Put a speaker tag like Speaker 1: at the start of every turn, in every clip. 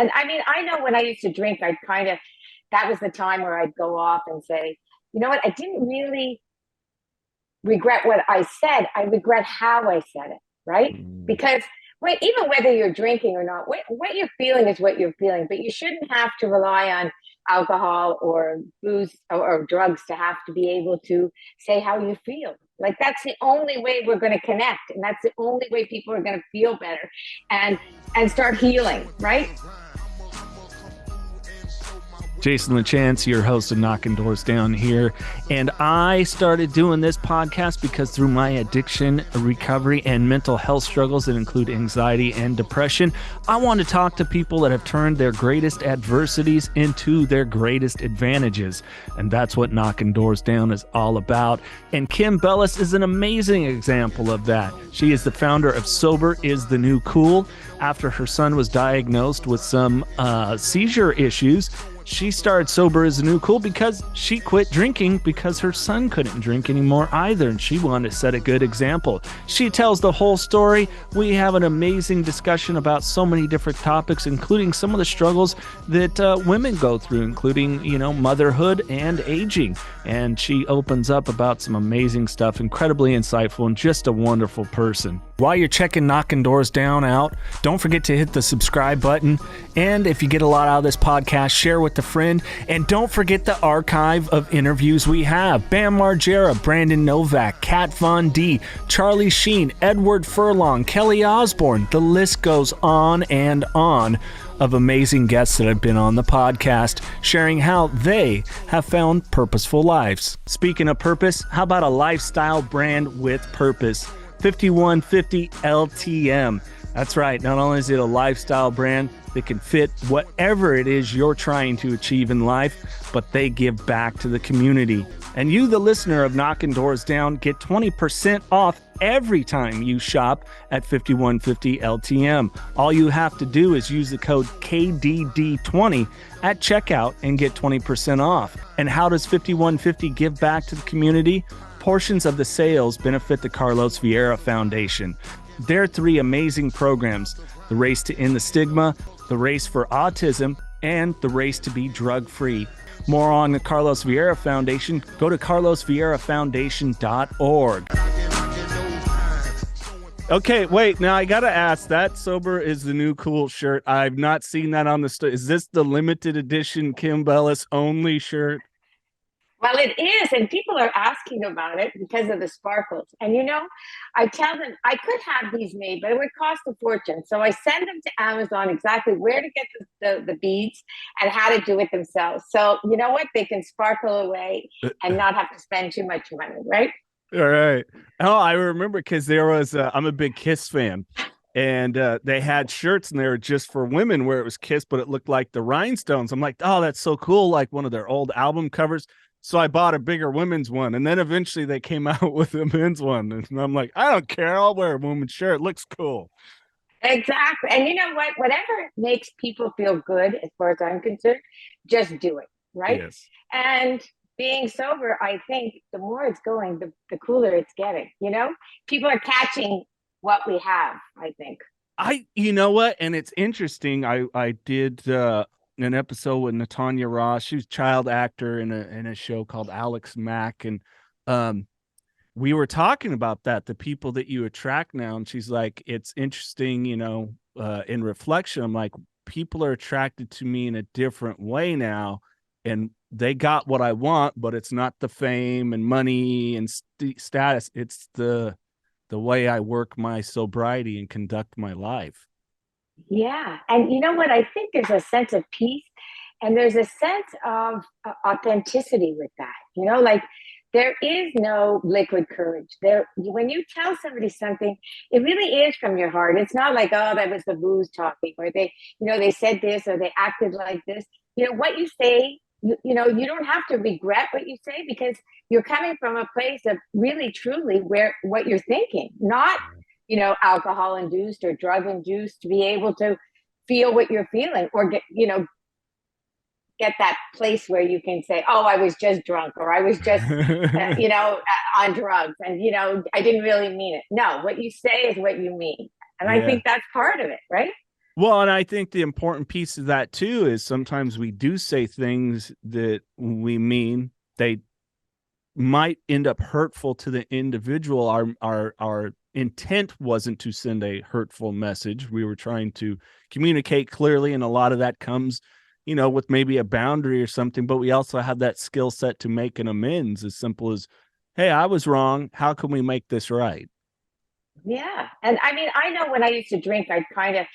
Speaker 1: And I mean, I know when I used to drink, that was the time where I'd go off and say, you know what, I didn't really regret what I said. I regret how I said it, right?
Speaker 2: Mm.
Speaker 1: Because even whether you're drinking or not, what you're feeling is what you're feeling, but you shouldn't have to rely on alcohol or booze or drugs to have to be able to say how you feel. Like that's the only way we're going to connect, and that's the only way people are going to feel better and start healing, right?
Speaker 2: Jason LaChance, your host of Knocking Doors Down here. And I started doing this podcast because through my addiction, recovery, and mental health struggles that include anxiety and depression, I want to talk to people that have turned their greatest adversities into their greatest advantages. And that's what Knocking Doors Down is all about. And Kim Bellis is an amazing example of that. She is the founder of Sober is the New Cool. After her son was diagnosed with some seizure issues, she started Sober is the New Cool because she quit drinking because her son couldn't drink anymore either, and she wanted to set a good example. She tells the whole story. We have an amazing discussion about so many different topics, including some of the struggles that women go through, including, motherhood and aging. And she opens up about some amazing stuff, incredibly insightful, and just a wonderful person. While you're checking Knocking Doors Down out, don't forget to hit the subscribe button. And if you get a lot out of this podcast, share with a friend. And don't forget the archive of interviews we have. Bam Margera, Brandon Novak, Kat Von D, Charlie Sheen, Edward Furlong, Kelly Osbourne. The list goes on and on of amazing guests that have been on the podcast, sharing how they have found purposeful lives. Speaking of purpose, how about a lifestyle brand with purpose? 5150 LTM. That's right. Not only is it a lifestyle brand that can fit whatever it is you're trying to achieve in life, but they give back to the community. And you, the listener of Knocking Doors Down, get 20% off every time you shop at 5150 LTM. All you have to do is use the code KDD20 at checkout and get 20% off. And how does 5150 give back to the community? Portions of the sales benefit the Carlos Vieira Foundation. Their three amazing programs, the Race to End the Stigma, the Race for Autism, and the Race to be Drug-Free. More on the Carlos Vieira Foundation, go to carlosvierafoundation.org. Okay, wait, now I gotta ask, that Sober is the New Cool shirt. I've not seen that on the store. Is this the limited edition Kim Bellis only shirt?
Speaker 1: Well, it is, and people are asking about it because of the sparkles. And I tell them I could have these made, but it would cost a fortune. So I send them to Amazon exactly where to get the beads and how to do it themselves. So you know what? They can sparkle away and not have to spend too much money, right?
Speaker 2: All right. Oh, I remember because there was, I'm a big Kiss fan. And they had shirts and they were just for women where it was Kiss, but it looked like the rhinestones. I'm like, oh, that's so cool. Like one of their old album covers. So I bought a bigger women's one, and then eventually they came out with a men's one, and I'm like, I don't care, I'll wear a woman's shirt. It looks cool.
Speaker 1: Exactly. And you know what? Whatever makes people feel good, as far as I'm concerned, just do it, right?
Speaker 2: Yes.
Speaker 1: And being sober, I think the more it's going, the cooler it's getting. People are catching what we have, I think.
Speaker 2: You know what? And it's interesting. I did an episode with Natanya Ross. She was a child actor in a show called Alex Mack, and we were talking about that, the people that you attract now. And she's like, it's interesting, in reflection. I'm like, people are attracted to me in a different way now, and they got what I want, but it's not the fame and money and status. It's the way I work my sobriety and conduct my life.
Speaker 1: Yeah. And you know what? I think there's a sense of peace and there's a sense of authenticity with that. Like there is no liquid courage there. When you tell somebody something, it really is from your heart. It's not like, oh, that was the booze talking, or they said this or they acted like this. What you say, you don't have to regret what you say because you're coming from a place of really, truly where what you're thinking, not alcohol induced or drug induced, to be able to feel what you're feeling or get that place where you can say, oh, I was just drunk or I was just, on drugs and, I didn't really mean it. No, what you say is what you mean. And I think that's part of it, right?
Speaker 2: Well, and I think the important piece of that too is sometimes we do say things that we mean they might end up hurtful to the individual. Our intent wasn't to send a hurtful message. We were trying to communicate clearly, and a lot of that comes, with maybe a boundary or something. But we also have that skill set to make an amends, as simple as, "Hey, I was wrong. How can we make this right?"
Speaker 1: Yeah. And I mean, I know when I used to drink, I'd kind of,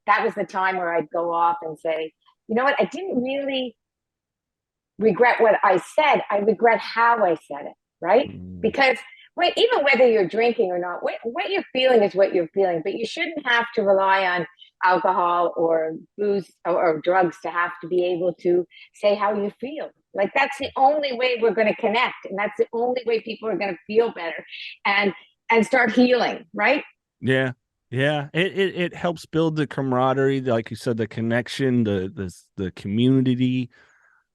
Speaker 1: that was the time where I'd go off and say, you know what, I didn't really regret what I said. I regret how I said it, right?
Speaker 2: Mm.
Speaker 1: Because even whether you're drinking or not, what you're feeling is what you're feeling, but you shouldn't have to rely on alcohol or booze or drugs to have to be able to say how you feel. Like that's the only way we're going to connect, and that's the only way people are going to feel better and start healing, right?
Speaker 2: Yeah. Yeah. It helps build the camaraderie, like you said, the connection, the community,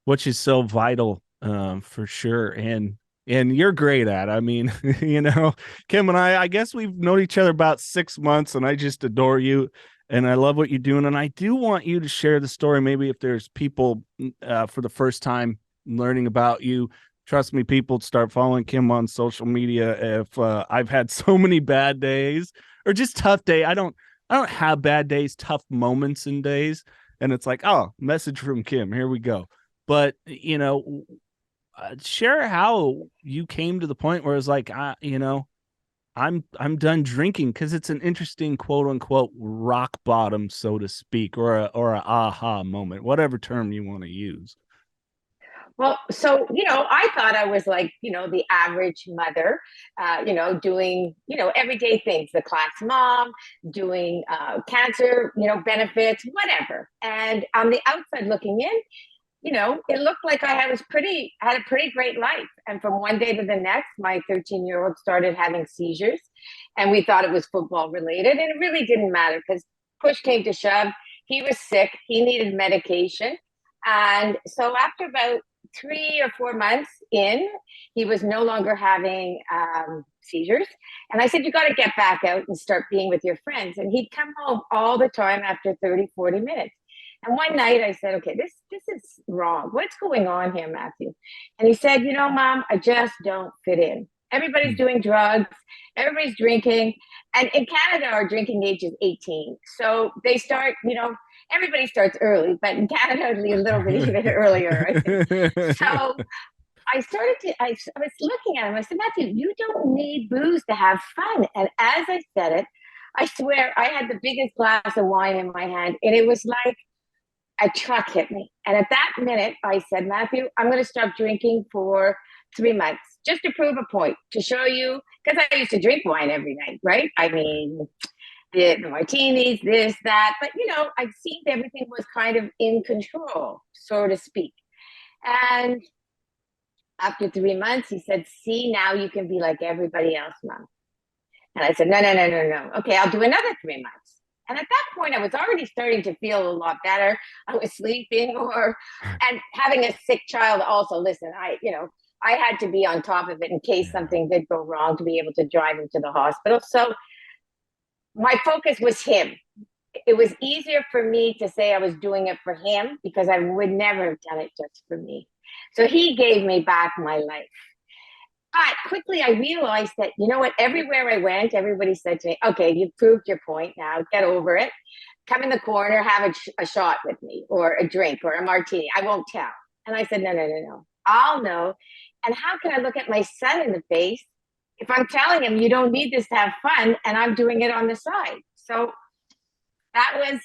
Speaker 2: which is so vital, for sure. And you're great at it. I mean, Kim and I guess we've known each other about 6 months, and I just adore you, and I love what you're doing. And I do want you to share the story, maybe if there's people for the first time learning about you. Trust me, people start following Kim on social media. If I've had so many bad days or just tough day, I don't have bad days, tough moments and days, and it's like, oh, message from Kim, here we go. But share how you came to the point where it's like, I'm done drinking, because it's an interesting quote unquote rock bottom, so to speak, or a aha moment, whatever term you want to use.
Speaker 1: Well, so, I thought I was like, the average mother, doing, everyday things, the class mom, doing cancer, benefits, whatever. And on the outside looking in, it looked like had a pretty great life. And from one day to the next, my 13-year-old started having seizures, and we thought it was football related, and it really didn't matter because push came to shove. He was sick. He needed medication. And so after about 3 or 4 months in, he was no longer having seizures. And I said, you got to get back out and start being with your friends. And he'd come home all the time after 30, 40 minutes. And one night I said, okay, this is wrong. What's going on here, Matthew? And he said, Mom, I just don't fit in. Everybody's doing drugs, everybody's drinking. And in Canada, our drinking age is 18. So they start, everybody starts early, but in Canada, a little bit even earlier, I think. So I was looking at him. I said, Matthew, you don't need booze to have fun. And as I said it, I swear I had the biggest glass of wine in my hand. And it was like, a truck hit me. And at that minute, I said, Matthew, I'm going to stop drinking for 3 months just to prove a point, to show you, because I used to drink wine every night, right? I mean, the martinis, this, that. But, I seemed everything was kind of in control, so to speak. And after 3 months, he said, see, now you can be like everybody else, Mom. And I said, no, no, no, no, no. Okay, I'll do another 3 months. And at that point, I was already starting to feel a lot better. I was sleeping and having a sick child also. Listen, I had to be on top of it in case
Speaker 2: Yeah.
Speaker 1: something did go wrong to be able to drive him to the hospital. So my focus was him. It was easier for me to say I was doing it for him because I would never have done it just for me. So he gave me back my life. But quickly I realized that, you know what, everywhere I went, everybody said to me, okay, you've proved your point now, get over it. Come in the corner, have a shot with me or a drink or a martini. I won't tell. And I said, no, no, no, no. I'll know. And how can I look at my son in the face if I'm telling him you don't need this to have fun and I'm doing it on the side? So that was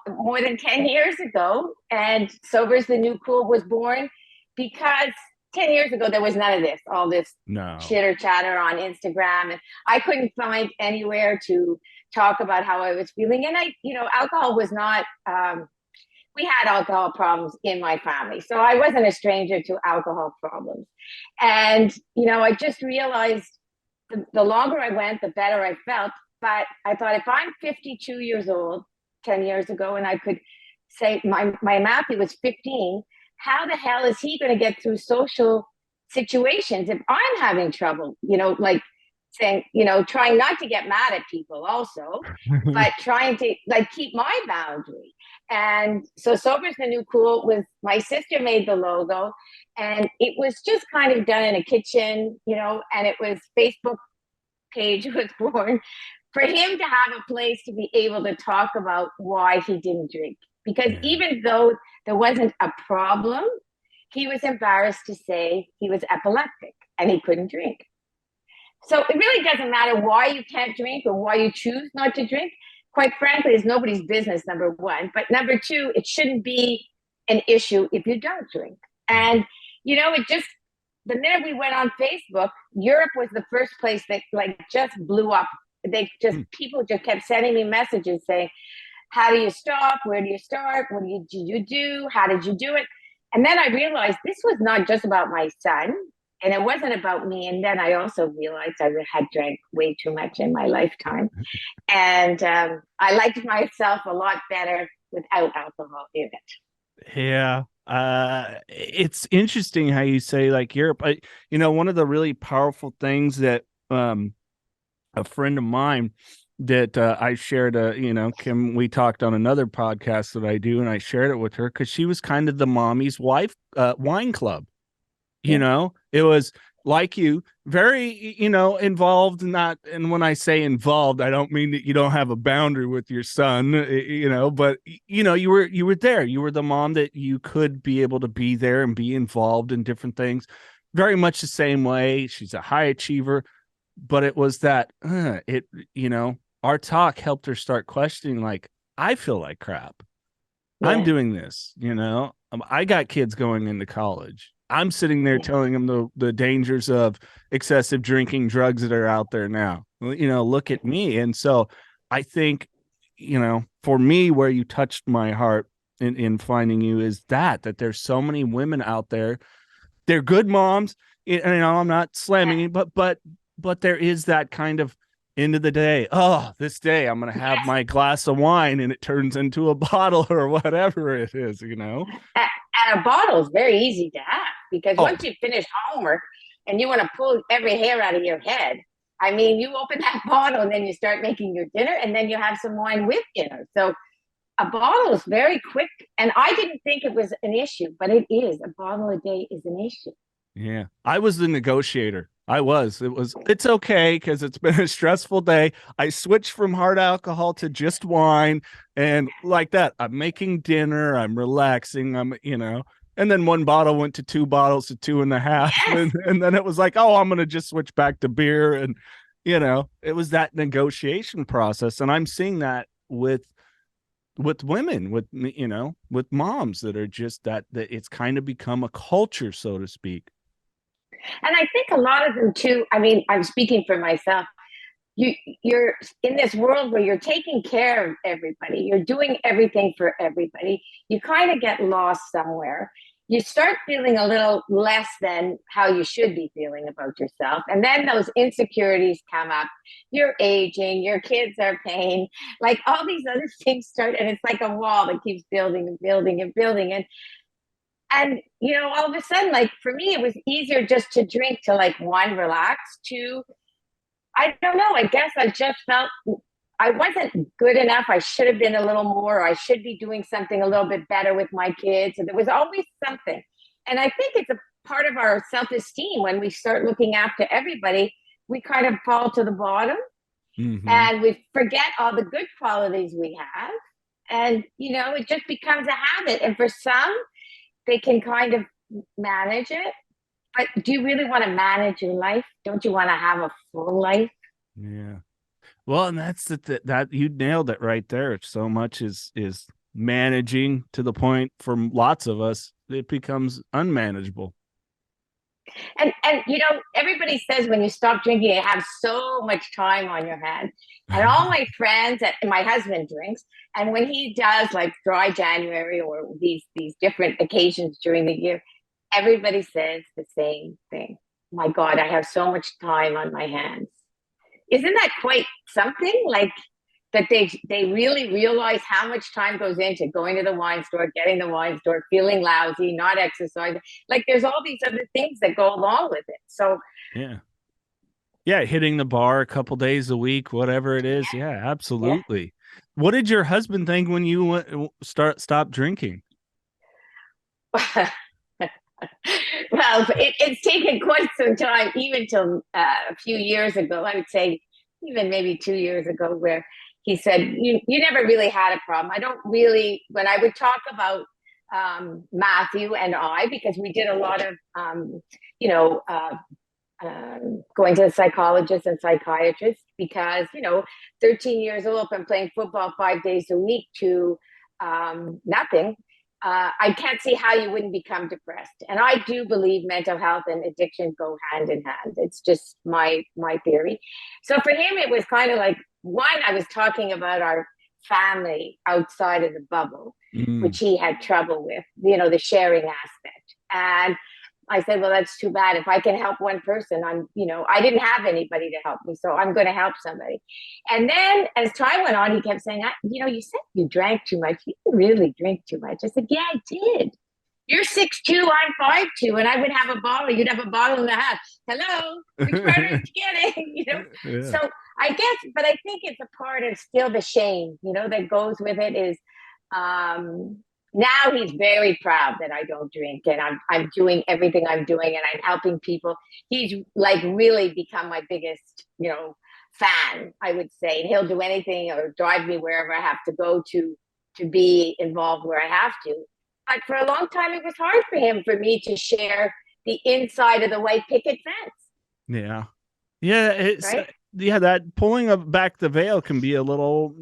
Speaker 1: more than 10 years ago. And Sober's the New Cool was born because 10 years ago, there was none of this, all this
Speaker 2: No.
Speaker 1: chitter chatter on Instagram. And I couldn't find anywhere to talk about how I was feeling. And alcohol was not, we had alcohol problems in my family. So I wasn't a stranger to alcohol problems. And, I just realized the longer I went, the better I felt. But I thought if I'm 52 years old, 10 years ago, and I could say my Matthew was 15, how the hell is he going to get through social situations if I'm having trouble? Like saying, trying not to get mad at people also, but trying to like keep my boundary. And so Sober's the New Cool was my sister made the logo, and it was just kind of done in a kitchen, and it was Facebook page was born for him to have a place to be able to talk about why he didn't drink. Because
Speaker 2: Yeah.
Speaker 1: even though there wasn't a problem, he was embarrassed to say he was epileptic and he couldn't drink. So it really doesn't matter why you can't drink or why you choose not to drink. Quite frankly, it's nobody's business, number one. But number two, it shouldn't be an issue if you don't drink. And, it just, the minute we went on Facebook, Europe was the first place that like just blew up. People just kept sending me messages saying, how do you stop? Where do you start? What did you do? How did you do it? And then I realized this was not just about my son, and it wasn't about me. And then I also realized I had drank way too much in my lifetime. And I liked myself a lot better without alcohol in it.
Speaker 2: Yeah. It's interesting how you say like Europe. One of the really powerful things that a friend of mine that I shared, Kim, we talked on another podcast that I do, and I shared it with her because she was kind of the mommy's wife wine club. It was like you, very, involved, not, and when I say involved, I don't mean that you don't have a boundary with your son, but you were there. You were the mom that you could be able to be there and be involved in different things. Very much the same way. She's a high achiever, but it was that our talk helped her start questioning, like, I feel like crap. I'm
Speaker 1: Yeah.
Speaker 2: doing this, I got kids going into college. I'm sitting there telling them the dangers of excessive drinking, drugs that are out there now. Look at me. And so I think, for me, where you touched my heart in finding you is that there's so many women out there. They're good moms. And, I'm not slamming it, but there is that kind of end of the day. Oh, this day I'm going to have my glass of wine and it turns into a bottle or whatever it is,
Speaker 1: And a bottle is very easy to have because once you finish homework and you want to pull every hair out of your head, I mean, you open that bottle and then you start making your dinner and then you have some wine with dinner. So a bottle is very quick. And I didn't think it was an issue, but it is. A bottle a day is an issue.
Speaker 2: Yeah. I was the negotiator. It's okay because it's been a stressful day. I switched from hard alcohol to just wine and like that. I'm making dinner. I'm relaxing. And then one bottle went to two bottles to 2.5.
Speaker 1: Yes.
Speaker 2: And then it was like, oh, I'm going to just switch back to beer. And, it was that negotiation process. And I'm seeing that with women, with moms that are just that it's kind of become a culture, so to speak.
Speaker 1: And I think a lot of them too, I mean, I'm speaking for myself. You're in this world where you're taking care of everybody, you're doing everything for everybody. You kind of get lost somewhere. You start feeling a little less than how you should be feeling about yourself. And then those insecurities come up. You're aging, your kids are paying, like all these other things start, and it's like a wall that keeps building and building and building. And all of a sudden, like for me, it was easier just to drink to like one, relax, two, I don't know. I guess I just felt I wasn't good enough. I should have been a little more. I should be doing something a little bit better with my kids. And there was always something. And I think it's a part of our self-esteem when we start looking after everybody, we kind of fall to the bottom and we forget all the good qualities we have. And, it just becomes a habit. And for some, they can kind of manage it. But do you really want to manage your life? Don't you want to have a full life?
Speaker 2: Yeah. Well, and that's that you nailed it right there. So much is managing to the point for lots of us it becomes unmanageable.
Speaker 1: And everybody says when you stop drinking, you have so much time on your hands. And all my friends and my husband drinks, and when he does like dry January or these different occasions during the year, everybody says the same thing. My God, I have so much time on my hands. Isn't that quite something? Like that they really realize how much time goes into going to the wine store, getting the wine store, feeling lousy, not exercising. Like there's all these other things that go along with it. So
Speaker 2: yeah. Yeah, hitting the bar a couple days a week, whatever it is. Yeah,
Speaker 1: Yeah.
Speaker 2: absolutely. What did your husband think when you stop drinking?
Speaker 1: Well, it's taken quite some time, even till a few years ago. I would say, even maybe 2 years ago, where he said, "You never really had a problem." I don't really. When I would talk about Matthew and I, because we did a lot of, you know, going to the psychologist and psychiatrist, because 13 years old and playing football 5 days a week to nothing. I can't see how you wouldn't become depressed. And I do believe mental health and addiction go hand in hand. It's just my theory. So for him, it was kind of like, one, I was talking about our family outside of the bubble,
Speaker 2: Mm.
Speaker 1: which he had trouble with, the sharing aspect. And I said, well, that's too bad. If I can help one person, I didn't have anybody to help me, so I'm going to help somebody. And then as time went on, he kept saying, you said you drank too much. You didn't really drink too much. I said, yeah, I did. You're 6'2", I'm 5'2", and I would have a bottle. You'd have a bottle and a half. Hello, which part are you getting?
Speaker 2: Yeah.
Speaker 1: So I guess, but I think it's a part of still the shame, that goes with it is, um, now he's very proud that I don't drink, and I'm doing everything I'm doing, and I'm helping people. He's like really become my biggest, fan, I would say. And he'll do anything or drive me wherever I have to go to be involved where I have to. But for a long time, it was hard for me to share the inside of the white picket fence,
Speaker 2: Yeah. Yeah, it's
Speaker 1: right?
Speaker 2: yeah, that pulling back the veil can be a little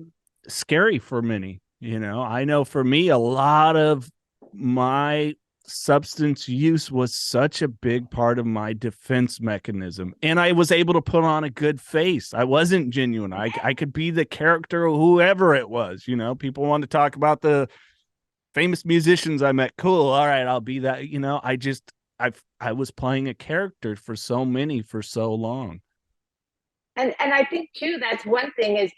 Speaker 2: scary for many. I know for me, a lot of my substance use was such a big part of my defense mechanism. And I was able to put on a good face. I wasn't genuine. I could be the character of whoever it was. People want to talk about the famous musicians I met. Cool. All right, I'll be that. I was playing a character for so many for so long.
Speaker 1: And I think too, that's one thing is,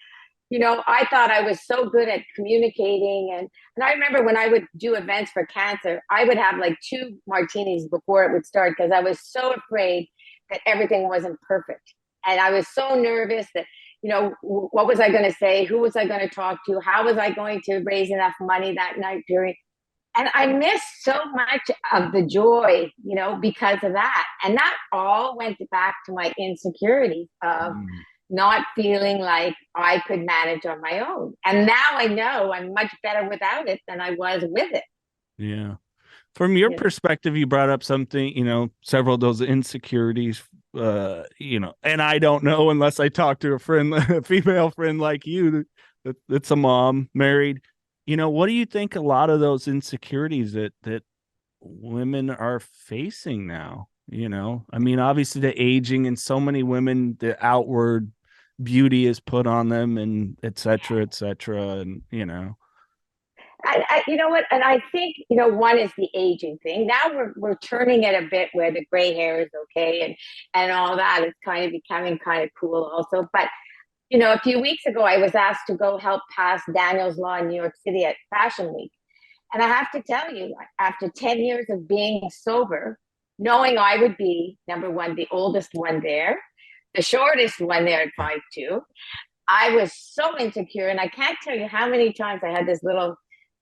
Speaker 1: I thought I was so good at communicating. And I remember when I would do events for cancer, I would have like 2 martinis before it would start, because I was so afraid that everything wasn't perfect. And I was so nervous that, what was I going to say? Who was I going to talk to? How was I going to raise enough money that night during? And I missed so much of the joy, because of that. And that all went back to my insecurities of
Speaker 2: Mm.
Speaker 1: not feeling like I could manage on my own. And now I know I'm much better without it than I was with it.
Speaker 2: Yeah. From your
Speaker 1: You know?
Speaker 2: perspective, you brought up something, several of those insecurities, and I don't know unless I talk to a friend, a female friend like you, that's a mom, married. What do you think a lot of those insecurities that women are facing now? I mean, obviously the aging, and so many women, the outward beauty is put on them, and et cetera, et cetera. And,
Speaker 1: You know what? And I think, one is the aging thing. Now we're turning it a bit where the gray hair is okay, and all that is kind of becoming kind of cool also. But a few weeks ago, I was asked to go help pass Daniel's Law in New York City at Fashion Week. And I have to tell you, after 10 years of being sober, knowing I would be, number one, the oldest one there, the shortest one there at 5'2", I was so insecure. And I can't tell you how many times I had this little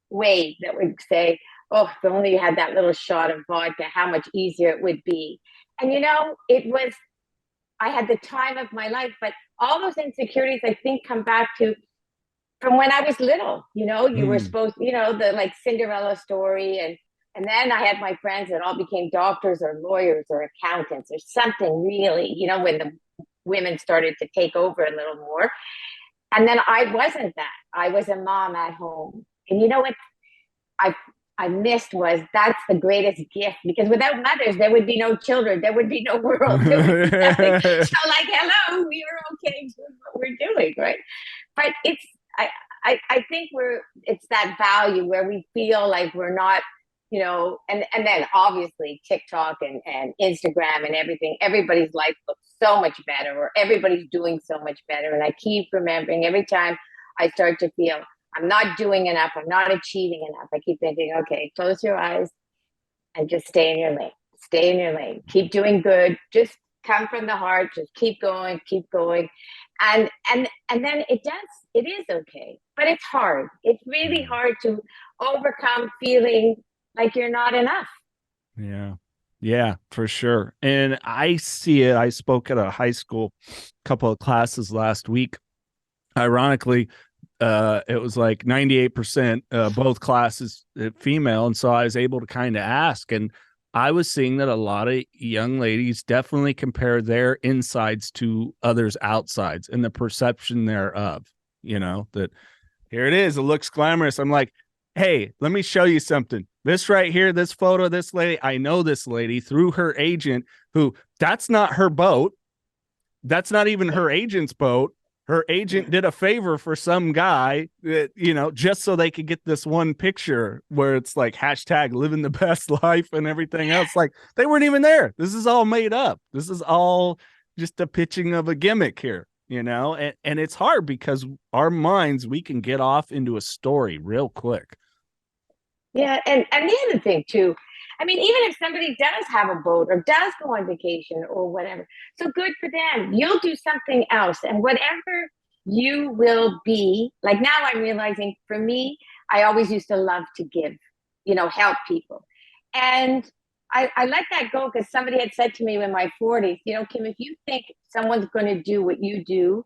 Speaker 1: wave that would say, oh, if only you had that little shot of vodka, how much easier it would be. And, it was, I had the time of my life, but all those insecurities, I think, come back to from when I was little. You were
Speaker 2: mm,
Speaker 1: supposed, the like Cinderella story, and then I had my friends that all became doctors or lawyers or accountants or something really. When the women started to take over a little more, and then I wasn't that. I was a mom at home, and you know what? I I missed was that's the greatest gift, because without mothers, there would be no children, there would be no world, there would be nothing. So, like, hello, we are okay doing what we're doing, right? But I think it's that value where we feel like we're not, and then obviously TikTok and Instagram and everything, everybody's life looks so much better, or everybody's doing so much better. And I keep remembering every time I start to feel I'm not doing enough, I'm not achieving enough, I keep thinking, okay, close your eyes and just stay in your lane. Stay in your lane. Keep doing good. Just come from the heart, just keep going, and then it is okay, but it's hard. It's really
Speaker 2: Yeah.
Speaker 1: hard to overcome feeling like you're not enough.
Speaker 2: Yeah. Yeah, for sure. And I see it. I spoke at a high school couple of classes last week. Ironically, it was like 98% both classes female. And so I was able to kind of ask. And I was seeing that a lot of young ladies definitely compare their insides to others' outsides and the perception thereof, that here it is. It looks glamorous. I'm like, hey, let me show you something. This right here, this photo of this lady, I know this lady through her agent, who that's not her boat. That's not even her agent's boat. Her agent did a favor for some guy that, just so they could get this one picture where it's like hashtag living the best life and everything else. Like they weren't even there. This is all made up. This is all just a pitching of a gimmick here, and it's hard because our minds, we can get off into a story real quick.
Speaker 1: Yeah, and the other thing too, I mean, even if somebody does have a boat or does go on vacation or whatever, so good for them. You'll do something else, and whatever you will be, like now I'm realizing for me, I always used to love to give, help people. And I let that go because somebody had said to me in my 40s, Kim, if you think someone's going to do what you do,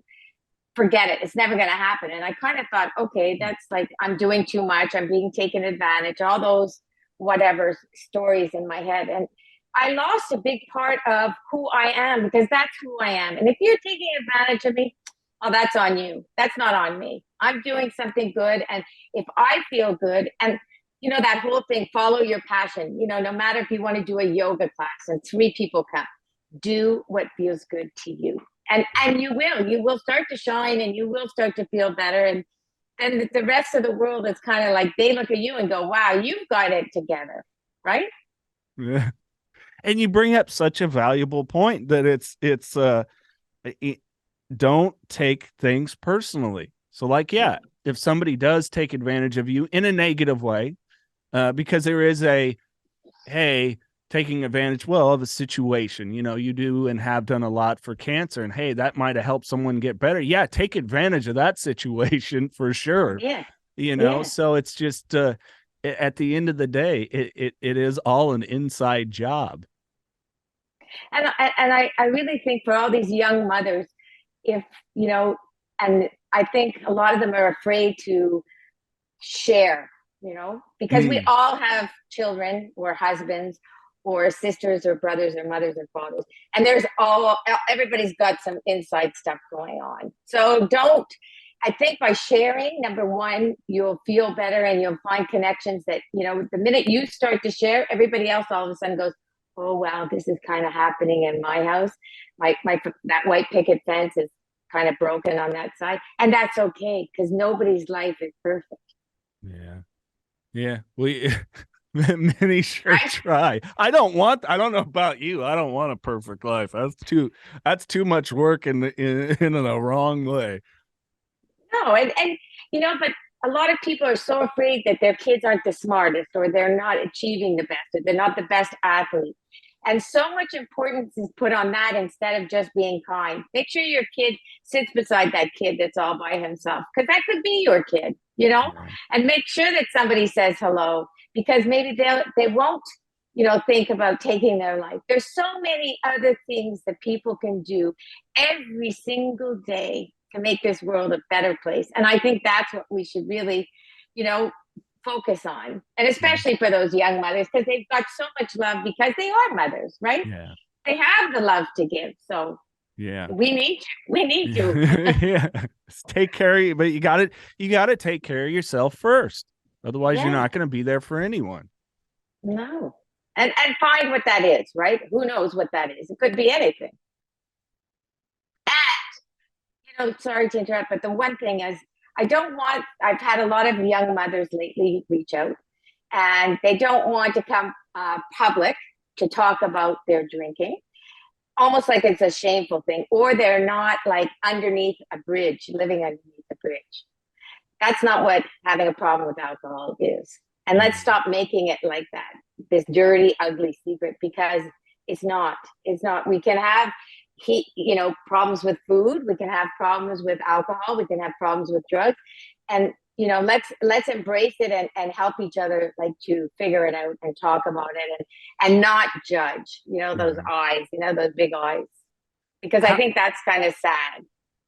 Speaker 1: forget it. It's never going to happen. And I kind of thought, okay, that's like, I'm doing too much. I'm being taken advantage, all those whatever stories in my head. And I lost a big part of who I am because that's who I am. And if you're taking advantage of me, oh, that's on you. That's not on me. I'm doing something good. And if I feel good, and that whole thing, follow your passion, no matter if you want to do a yoga class and 3 people come, do what feels good to you. And you will start to shine and you will start to feel better. And then the rest of the world is kind of like, they look at you and go, wow, you've got it together. Right.
Speaker 2: Yeah. And you bring up such a valuable point that don't take things personally. So like, yeah, if somebody does take advantage of you in a negative way, because there is hey, taking advantage, of a situation, you do and have done a lot for cancer, and hey, that might have helped someone get better. Yeah, take advantage of that situation for sure.
Speaker 1: Yeah. Yeah.
Speaker 2: So it's just at the end of the day, it is all an inside job.
Speaker 1: And I really think for all these young mothers, if, and I think a lot of them are afraid to share, because we all have children or husbands or sisters or brothers or mothers or fathers. And everybody's got some inside stuff going on. So I think by sharing, number one, you'll feel better and you'll find connections that, the minute you start to share, everybody else all of a sudden goes, oh, wow, this is kind of happening in my house. That white picket fence is kind of broken on that side. And that's okay because nobody's life is perfect.
Speaker 2: Yeah. Yeah. Many sure try. I don't know about you. I don't want a perfect life. That's too much work in the wrong way.
Speaker 1: No, and but a lot of people are so afraid that their kids aren't the smartest or they're not achieving the best or they're not the best athlete. And so much importance is put on that instead of just being kind. Make sure your kid sits beside that kid that's all by himself, because that could be your kid,
Speaker 2: Yeah.
Speaker 1: and make sure that somebody says hello, because maybe they won't, think about taking their life. There's so many other things that people can do every single day to make this world a better place. And I think that's what we should really, focus on. And especially for those young mothers, because they've got so much love because they are mothers, right?
Speaker 2: Yeah.
Speaker 1: They have the love to give. So
Speaker 2: Yeah.
Speaker 1: we need to.
Speaker 2: Yeah. Take care of you, but you gotta take care of yourself first. Otherwise, you're not gonna be there for anyone.
Speaker 1: No. And find what that is, right? Who knows what that is? It could be anything. And, sorry to interrupt, but the one thing is I've had a lot of young mothers lately reach out and they don't want to come public to talk about their drinking, almost like it's a shameful thing, or they're not like underneath a bridge, living underneath a bridge. That's not what having a problem with alcohol is. And let's stop making it like that, this dirty, ugly secret, because it's not. We can have problems with food. We can have problems with alcohol. We can have problems with drugs. And, let's embrace it and help each other, like, to figure it out and talk about it and not judge, those
Speaker 2: Right.
Speaker 1: eyes, those big eyes, because I
Speaker 2: How,
Speaker 1: think that's kind of sad.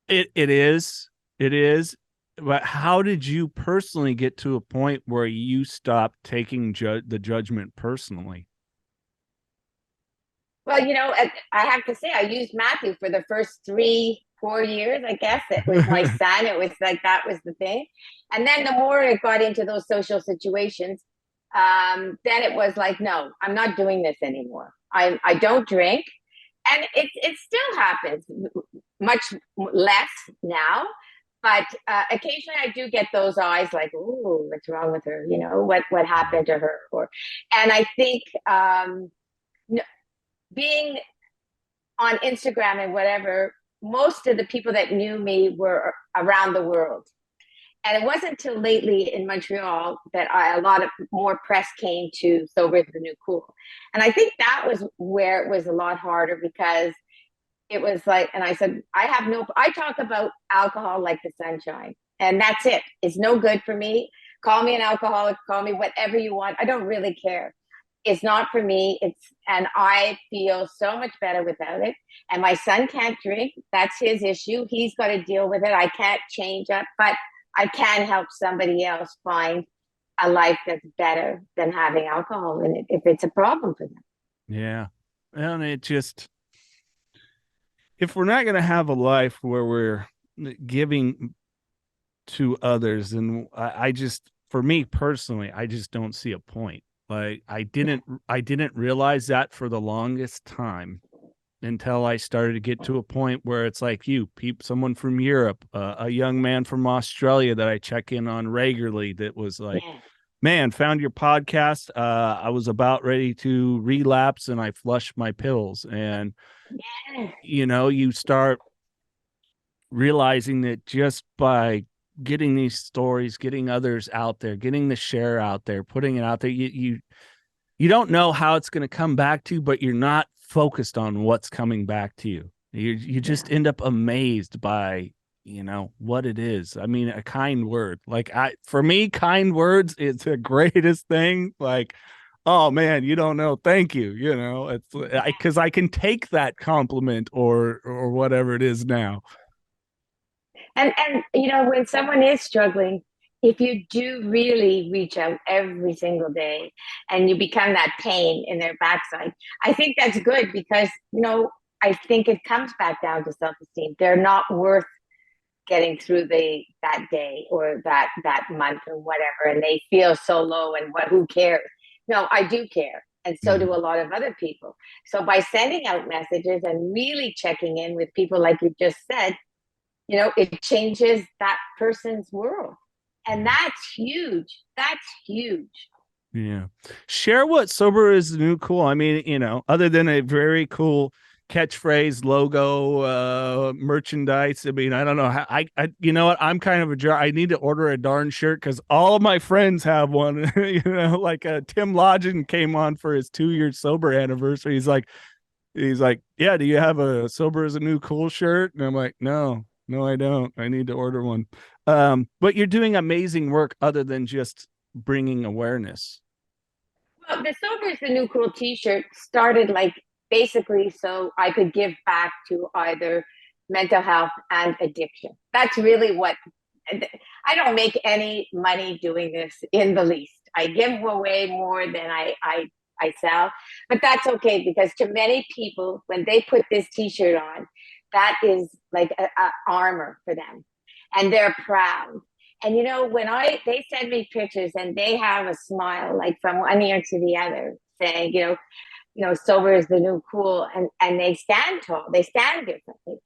Speaker 2: it is. It is. But how did you personally get to a point where you stopped taking the judgment personally?
Speaker 1: Well, I have to say, I used Matthew for the first 4 years, I guess. It was my son. It was like that was the thing. And then the more it got into those social situations, then it was like, no, I'm not doing this anymore. I don't drink. And it still happens, much less now. But occasionally I do get those eyes like, "Ooh, what's wrong with her? What happened to her?" And I think being on Instagram and whatever, most of the people that knew me were around the world. And it wasn't until lately in Montreal that a lot of more press came to Sober is the New Cool. And I think that was where it was a lot harder, because it was like, and I said, I talk about alcohol like the sunshine, and that's it. It's no good for me. Call me an alcoholic, call me whatever you want. I don't really care. It's not for me. And I feel so much better without it. And my son can't drink. That's his issue. He's got to deal with it. I can't change it, but I can help somebody else find a life that's better than having alcohol in it if it's a problem for them.
Speaker 2: Yeah. And it just, if we're not going to have a life where we're giving to others, and I just, for me personally, I just don't see a point. Like I didn't realize that for the longest time until I started to get to a point where it's like someone from Europe, a young man from Australia that I check in on regularly, that was like,
Speaker 1: Yeah.
Speaker 2: man, found your podcast. I was about ready to relapse and I flushed my pills. And,
Speaker 1: Yeah.
Speaker 2: you start realizing that just by getting these stories, getting others out there, getting the share out there, putting it out there, you don't know how it's going to come back to you, but you're not focused on what's coming back to you. You just
Speaker 1: Yeah.
Speaker 2: end up amazed by, what it is. I mean, a kind word. Like for me, kind words is the greatest thing. Like, oh man, you don't know. Thank you. It's because I can take that compliment or whatever it is now.
Speaker 1: And when someone is struggling, if you do really reach out every single day and you become that pain in their backside, I think that's good, because I think it comes back down to self-esteem. They're not worth getting through that day or that month or whatever, and they feel so low, and who cares? No, I do care, and so do
Speaker 2: Mhm.
Speaker 1: a lot of other people. So by sending out messages and really checking in with people, like you just said, it changes that person's world. And
Speaker 2: Yeah.
Speaker 1: that's huge. That's huge.
Speaker 2: Yeah. Share what sober is the new cool. I mean, other than a very cool catchphrase, logo, merchandise. I mean, I don't know how you know what? I'm kind of I need to order a darn shirt because all of my friends have one. Like Tim Lodgen came on for his 2-year sober anniversary. He's like, yeah, do you have a sober is a new cool shirt? And I'm like, no, I don't. I need to order one. But you're doing amazing work other than just bringing awareness.
Speaker 1: Well, the Sober is the New Cool t-shirt started, like, basically so I could give back to either mental health and addiction. That's really what I don't make any money doing this in the least. I give away more than I sell, but that's okay, because to many people, when they put this t-shirt on, that is like a armor for them, and they're proud. And when they send me pictures and they have a smile, like from one ear to the other, saying, sober is the new cool, and they stand tall, they stand differently.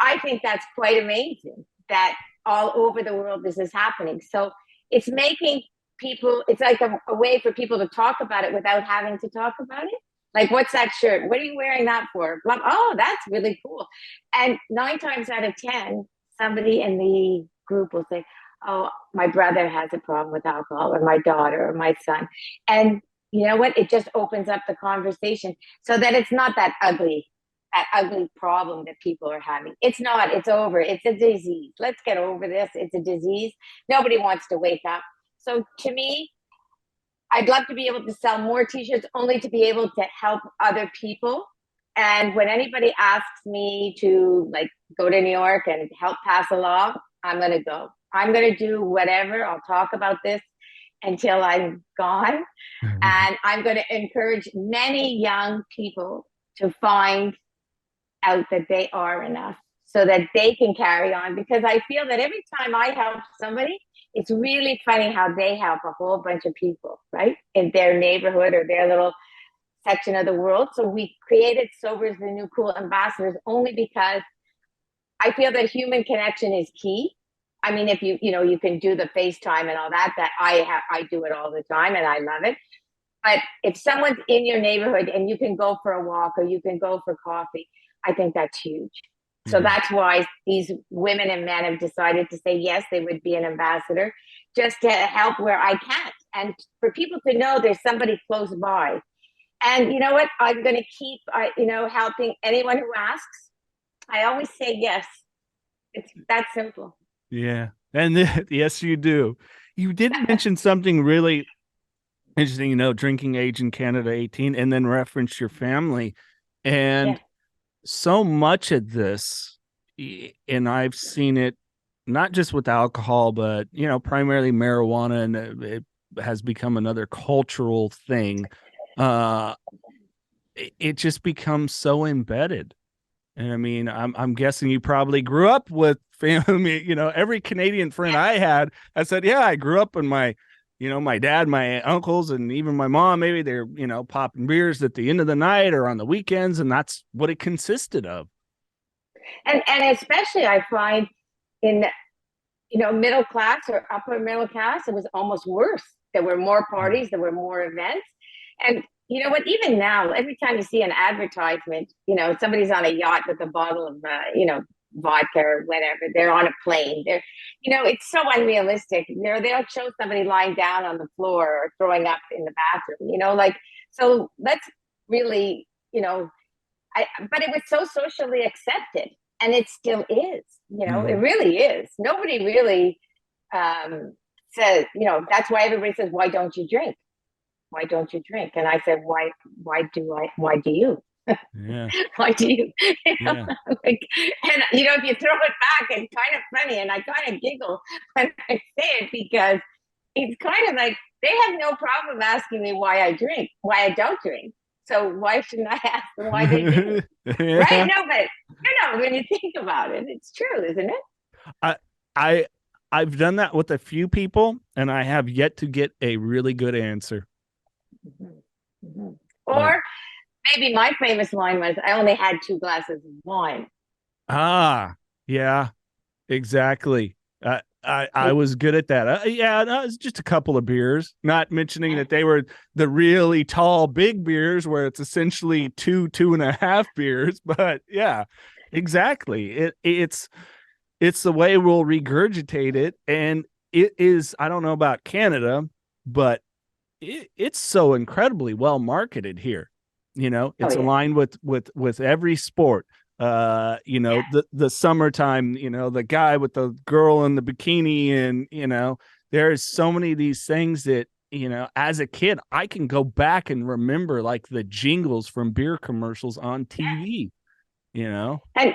Speaker 1: I think that's quite amazing that all over the world this is happening. So it's making people, it's like a way for people to talk about it without having to talk about it. Like, what's that shirt? What are you wearing that for? Oh, that's really cool. And 9 times out of 10, somebody in the group will say, oh, my brother has a problem with alcohol, or my daughter, or my son. And you know what? It just opens up the conversation so that it's not that ugly. that ugly problem that people are having. It's not, it's over. It's a disease. Let's get over this. It's a disease. Nobody wants to wake up. So to me, I'd love to be able to sell more t-shirts only to be able to help other people. And when anybody asks me to like go to New York and help pass a law, I'm going to go. I'm going to do whatever. I'll talk about this until I'm gone. And I'm going to encourage many young people to find out that they are enough so that they can carry on. Because I feel that every time I help somebody, it's really funny how they help a whole bunch of people, right? In their neighborhood or their little section of the world. So we created Sober is the New Cool ambassadors only because I feel that human connection is key. I mean, if you can do the FaceTime and all that, I do it all the time and I love it. But if someone's in your neighborhood and you can go for a walk or you can go for coffee, I think that's huge. So
Speaker 2: Yeah.
Speaker 1: that's why these women and men have decided to say, yes, they would be an ambassador just to help where I can't. And for people to know there's somebody close by. And you know what? I'm going to keep, helping anyone who asks. I always say yes. It's that simple.
Speaker 2: Yeah. And yes, you do. You did mention something really interesting, drinking age in Canada, 18, and then reference your family. And
Speaker 1: Yeah.
Speaker 2: so much of this, and I've seen it not just with alcohol, but, primarily marijuana, and it has become another cultural thing. It just becomes so embedded. And I mean, I'm guessing you probably grew up with family, every Canadian friend I had, I said, yeah, I grew up in my dad, my uncles, and even my mom, maybe they're, popping beers at the end of the night or on the weekends. And that's what it consisted of.
Speaker 1: And especially I find in, middle class or upper middle class, it was almost worse. There were more parties, there were more events. And you know what, even now, every time you see an advertisement, somebody's on a yacht with a bottle of, vodka or whatever, they're on a plane. It's so unrealistic. They'll show somebody lying down on the floor or throwing up in the bathroom, so let's really, but it was so socially accepted and it still is, it really is. Nobody really says, that's why everybody says, why don't you drink? Why don't you drink? And I said, why do you?
Speaker 2: Yeah.
Speaker 1: Why do you?
Speaker 2: Yeah.
Speaker 1: Like, and if you throw it back, it's kind of funny. And I kind of giggle when I say it because it's kind of like they have no problem asking me why I drink, why I don't drink. So why shouldn't I ask them why they do?
Speaker 2: Yeah.
Speaker 1: Right? No, but when you think about it, it's true, isn't it?
Speaker 2: I I I've done that with a few people, and I have yet to get a really good answer.
Speaker 1: Mm-hmm. Mm-hmm.
Speaker 2: Like,
Speaker 1: Or maybe my famous line was, I only had 2 glasses of wine.
Speaker 2: yeah, exactly. I was good at that. Yeah, no, it's just a couple of beers, not mentioning that they were the really tall, big beers where it's essentially two and a half beers. But yeah, exactly. It's the way we'll regurgitate it. And it is, I don't know about Canada, but it's so incredibly well marketed here.
Speaker 1: Oh
Speaker 2: It's
Speaker 1: yeah.
Speaker 2: aligned with every sport.
Speaker 1: Yeah.
Speaker 2: The summertime, the guy with the girl in the bikini, and there's so many of these things that, as a kid, I can go back and remember like the jingles from beer commercials on TV, you know.
Speaker 1: And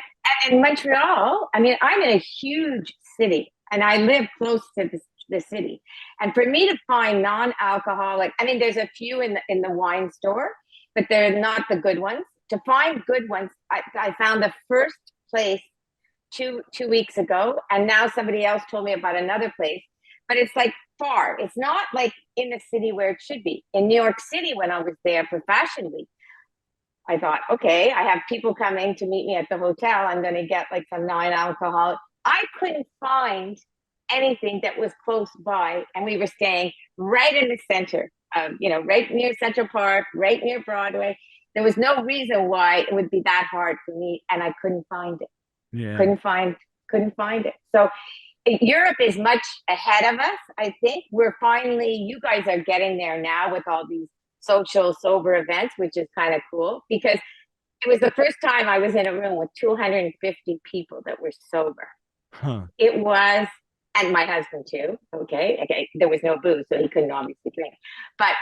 Speaker 1: in Montreal, I mean, I'm in a huge city and I live close to the city. And for me to find non-alcoholic, I mean, there's a few in the wine store, but they're not the good ones. To find good ones, I found the first place two weeks ago, and now somebody else told me about another place. But it's like far. It's not like in the city where it should be. In New York City, when I was there for Fashion Week, I thought, okay, I have people coming to meet me at the hotel. I'm going to get like some non-alcoholic. I couldn't find anything that was close by, and we were staying right in the center of, right near Central Park, right near Broadway. There was no reason why it would be that hard for me, and I couldn't find it.
Speaker 2: Yeah.
Speaker 1: Couldn't find it. So Europe is much ahead of us. I think you guys are getting there now with all these social sober events, which is kind of cool because It was the first time I was in a room with 250 people that were sober.
Speaker 2: Huh.
Speaker 1: It was, and my husband too. Okay. There was no booze, so he couldn't obviously drink, but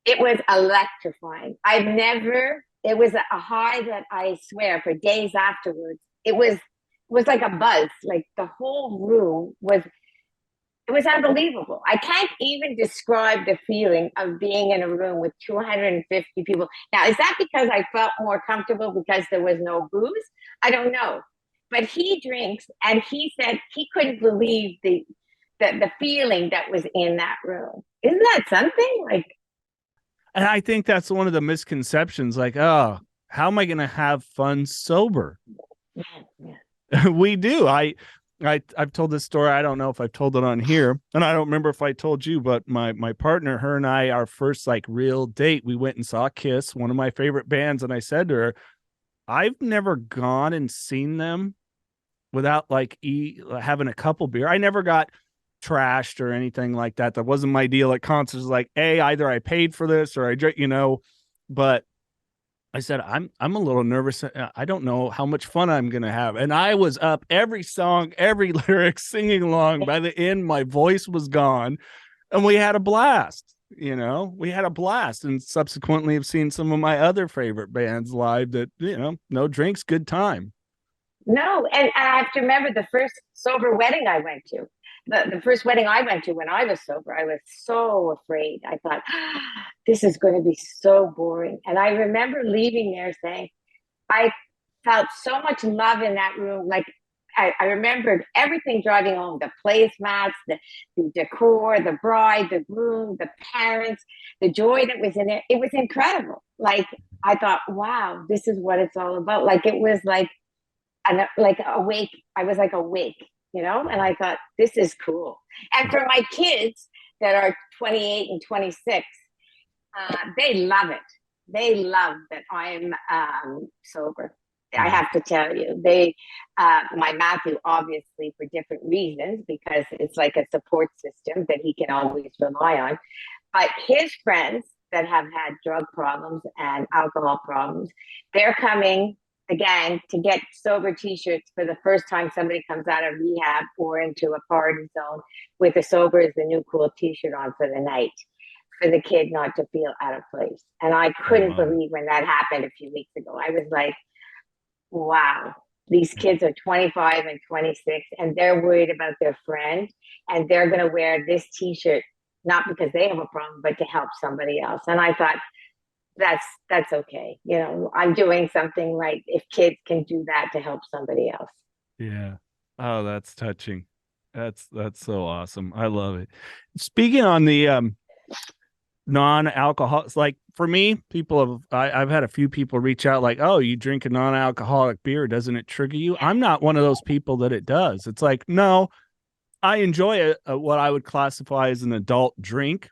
Speaker 1: it was electrifying. I've never. It was a high that I swear for days afterwards. It was like a buzz. Like the whole room was. It was unbelievable. I can't even describe the feeling of being in a room with 250 people. Now, is that because I felt more comfortable because there was no booze? I don't know. But he drinks, and he said he couldn't believe the feeling that was in that room. Isn't that something? Like,
Speaker 2: And I think that's one of the misconceptions. Like, oh, how am I going to have fun sober?
Speaker 1: yeah, yeah.
Speaker 2: We do. I've told this story. I don't know if I've told it on here, and I don't remember if I told you, but my partner, her and I, our first like real date, we went and saw Kiss, one of my favorite bands, and I said to her, I've never gone and seen them without like having a couple beer. I never got trashed or anything like that. That wasn't my deal at concerts. Like, either I paid for this or but I said, I'm a little nervous. I don't know how much fun I'm going to have. And I was up every song, every lyric, singing along. By the end, my voice was gone, and we had a blast. We had a blast, and subsequently have seen some of my other favorite bands live that, no drinks, good time.
Speaker 1: No, and I have to remember the first sober wedding I went to. The first wedding I went to when I was sober, I was so afraid. I thought, this is going to be so boring. And I remember leaving there saying, I felt so much love in that room. Like I remembered everything driving home, the placemats, the decor, the bride, the groom, the parents, the joy that was in there. It was incredible. Like I thought, wow, this is what it's all about. Like it was like awake. I was like awake, and I thought, this is cool. And for my kids that are 28 and 26, they love it. They love that I'm sober. I have to tell you, my Matthew, obviously for different reasons, because it's like a support system that he can always rely on. But his friends that have had drug problems and alcohol problems, they're coming again to get sober t-shirts for the first time somebody comes out of rehab or into a party zone with a sober is the new cool t-shirt on for the night, for the kid not to feel out of place. And I couldn't believe when that happened a few weeks ago. I was like, wow, these kids are 25 and 26 and they're worried about their friend, and they're going to wear this t-shirt not because they have a problem but to help somebody else. And I thought, that's okay. I'm doing something right if kids can do that to help somebody else.
Speaker 2: Yeah. Oh, that's touching. That's so awesome. I love it. Speaking on the non-alcohol, like for me, I've had a few people reach out like, oh, you drink a non-alcoholic beer, doesn't it trigger you? I'm not one of those people that it does. It's like, no, I enjoy what I would classify as an adult drink.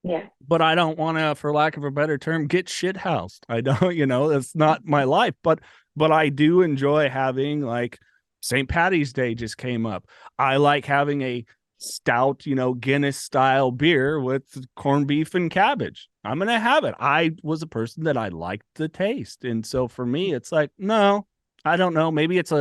Speaker 1: Yeah.
Speaker 2: But I don't want to, for lack of a better term, get shit housed. I don't, that's not my life. But I do enjoy having, like, St. Patty's Day just came up. I like having a stout, Guinness style beer with corned beef and cabbage. I'm gonna have it. I was a person that I liked the taste, and so for me, it's like, no, I don't know. Maybe it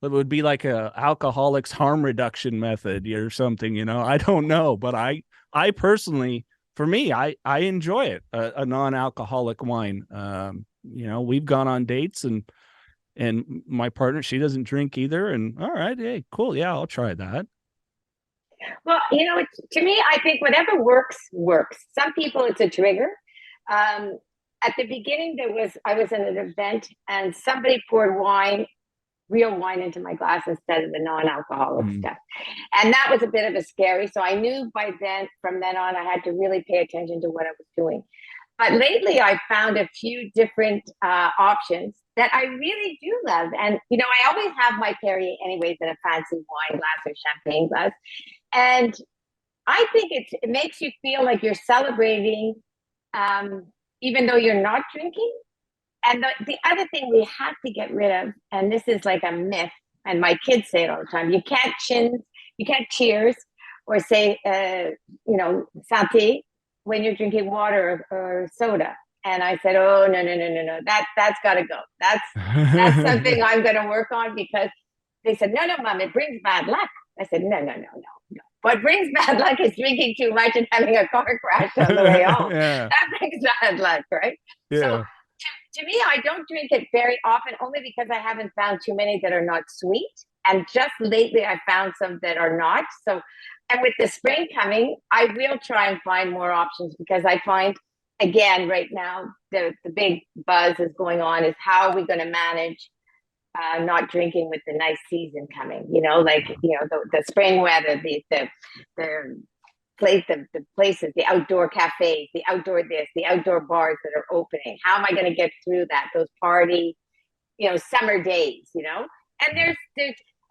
Speaker 2: would be like a alcoholics harm reduction method or something. I don't know, but I personally, for me, I enjoy it, a non-alcoholic wine. We've gone on dates and my partner, she doesn't drink either. And all right, hey, cool. Yeah, I'll try that.
Speaker 1: Well, to me, I think whatever works, works. Some people, it's a trigger. At the beginning, I was in an event and somebody poured real wine into my glass instead of the non-alcoholic stuff. And that was a bit of a scary. So I knew from then on, I had to really pay attention to what I was doing. But lately, I've found a few different options that I really do love. And, I always have my Perrier anyways in a fancy wine glass or champagne glass. And I think it makes you feel like you're celebrating, even though you're not drinking. And the other thing we have to get rid of, and this is like a myth, and my kids say it all the time, you can't cheers or say, santé when you're drinking water or soda. And I said, oh, no, no, no, no, no. That's got to go. That's something I'm going to work on, because they said, no, no, mom, it brings bad luck. I said, no, no, no, no, no. What brings bad luck is drinking too much and having a car crash on the way home.
Speaker 2: Yeah.
Speaker 1: That brings bad luck, right? So
Speaker 2: Yeah.
Speaker 1: to me, I don't drink it very often, only because I haven't found too many that are not sweet. And just lately, I found some that are not. So, and with the spring coming, I will try and find more options, because I find, again, right now, the big buzz is going on is how are we going to manage not drinking with the nice season coming, like, the spring weather, the the places, the outdoor cafes, the outdoor this, the outdoor bars that are opening. How am I going to get through that? Those party, summer days, and there's,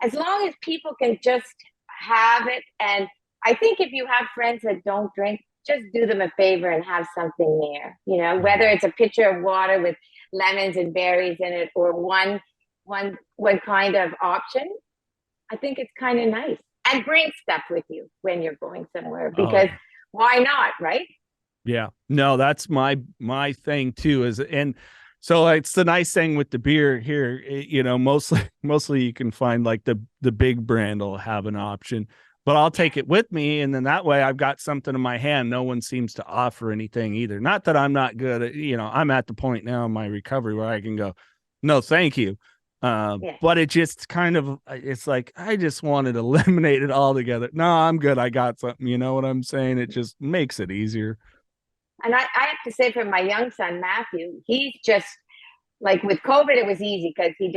Speaker 1: as long as people can just have it. And I think if you have friends that don't drink, just do them a favor and have something there, whether it's a pitcher of water with lemons and berries in it, or one kind of option. I think it's kind of nice. And bring stuff with you when you're going somewhere, because why not, right?
Speaker 2: Yeah. No, that's my thing too, and so it's the nice thing with the beer here, mostly you can find like the big brand will have an option, but I'll take it with me, and then that way I've got something in my hand. No one seems to offer anything either. Not that I'm not good at, I'm at the point now in my recovery where I can go, no, thank you. But it just kind of, it's like, I just wanted to eliminate it altogether. No, I'm good. I got something. You know what I'm saying? It just makes it easier.
Speaker 1: And I have to say, for my young son, Matthew, he's just like, with COVID, it was easy because he's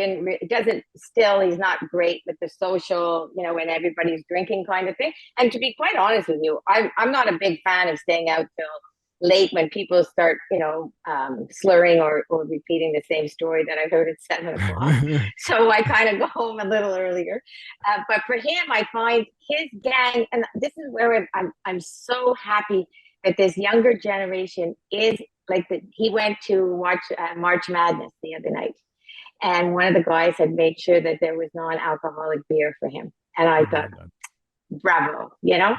Speaker 1: not great with the social, when everybody's drinking kind of thing. And to be quite honest with you, I'm not a big fan of staying out till late when people start, slurring or repeating the same story that I heard at 7 o'clock. So I kind of go home a little earlier. But for him, I find his gang, and this is where I'm so happy that this younger generation is like that. He went to watch March Madness the other night, and one of the guys had made sure that there was non-alcoholic beer for him. And I thought, bravo,
Speaker 2: Yeah.